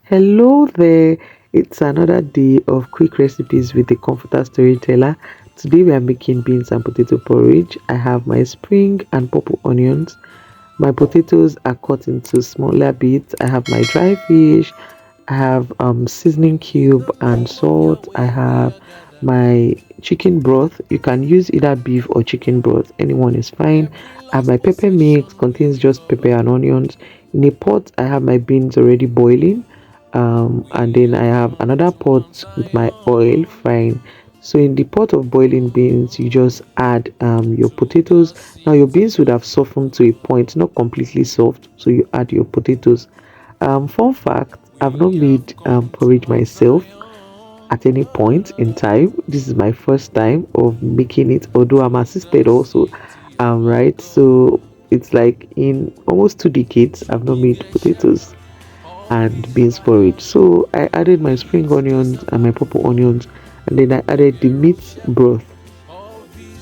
Hello there, it's another day of quick recipes with the comforter storyteller. Today we are making beans and potato porridge. I have my spring and purple onions. My potatoes are cut into smaller bits. I have my dry fish. I have seasoning cube and salt. I have my chicken broth. You can use either beef or chicken broth, anyone is fine. I have my pepper mix, contains just pepper and onions. In a pot I have my beans already boiling, and then I have another pot with my oil frying. So in the pot of boiling beans, you just add your potatoes. Now your beans would have softened to a point, not completely soft, so you add your potatoes. Fun fact, I've not made porridge myself at any point in time. This is my first time of making it, although I'm assisted also. Right, so it's like in almost 2 decades I've not made potatoes and beans porridge. So I added my spring onions and my purple onions, and then I added the meat broth.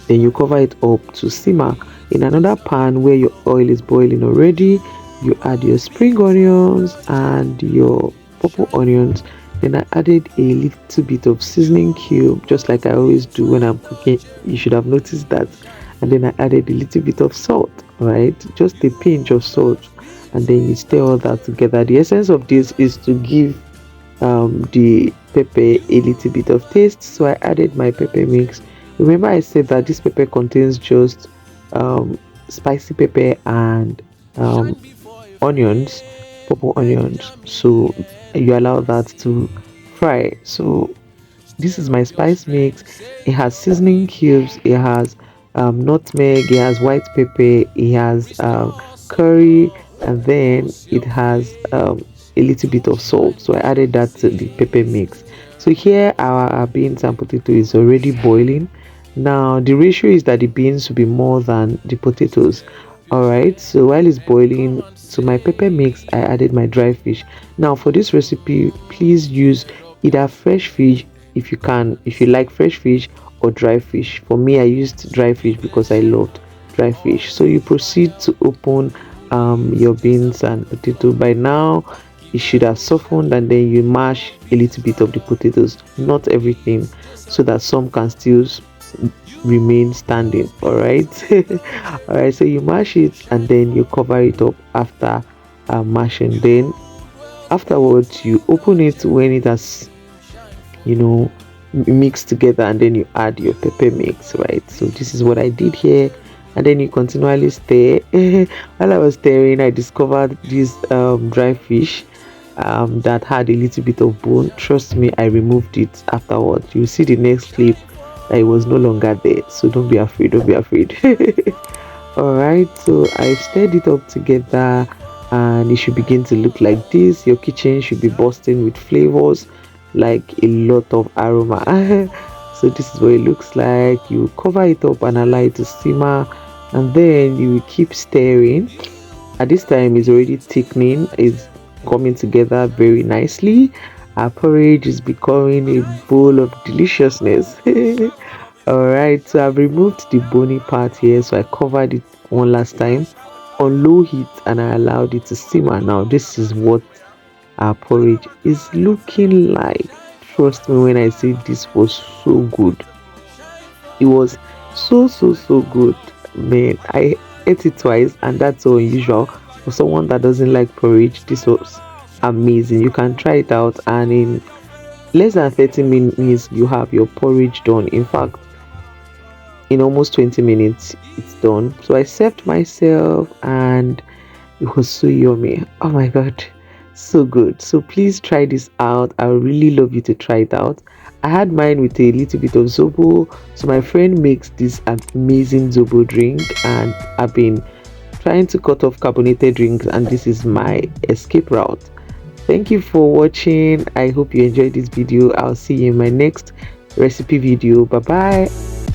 Then you cover it up to simmer. In another pan where your oil is boiling already, you add your spring onions and your purple onions. Then I added a little bit of seasoning cube, just like I always do when I'm cooking. You should have noticed that. And then I added a little bit of salt, right? Just a pinch of salt, and then you stir all that together. The essence of this is to give the pepper a little bit of taste, so I added my pepper mix. Remember I said that this pepper contains just spicy pepper and onions, purple onions, so you allow that to fry. So this is my spice mix. It has seasoning cubes, it has nutmeg, it has white pepper, it has curry, and then it has a little bit of salt. So I added that to the pepper mix. So here our beans and potato is already boiling. Now the ratio is that the beans will be more than the potatoes. All right, so while it's boiling, to my pepper mix I added my dry fish. Now for this recipe, please use either fresh fish, if you can, if you like fresh fish, or dry fish. For me, I used dry fish because I loved dry fish. So you proceed to open your beans and potato. By now it should have softened, and then you mash a little bit of the potatoes, not everything, so that some can still remain standing. All right. All right, so you mash it and then you cover it up after mashing. Then afterwards you open it when it has, you know, mixed together, and then you add your pepper mix, right? So this is what I did here, and then you continually stir. While I was stirring, I discovered this dry fish that had a little bit of bone. Trust me, I removed it afterwards. You see the next clip that it was no longer there, so don't be afraid, don't be afraid. All right, so I stirred it up together, and it should begin to look like this. Your kitchen should be bursting with flavors, like a lot of aroma. So this is what it looks like. You cover it up and allow it to simmer, and then you will keep stirring. At this time it's already thickening, it's coming together very nicely. Our porridge is becoming a bowl of deliciousness. All right, so I've removed the bony part here, so I covered it one last time on low heat and I allowed it to simmer. Now this is what our porridge is looking like. Trust me when I say this was so good. It was so good, man. I ate it twice, and that's so unusual for someone that doesn't like porridge. This was amazing. You can try it out, and in less than 30 minutes you have your porridge done. In fact, in almost 20 minutes it's done. So I served myself and it was so yummy. Oh my god, so good. So please try this out. I would really love you to try it out. I had mine with a little bit of zobo. So my friend makes this amazing zobo drink, and I've been trying to cut off carbonated drinks, and this is my escape route. Thank you for watching. I hope you enjoyed this video. I'll see you in my next recipe video. Bye bye.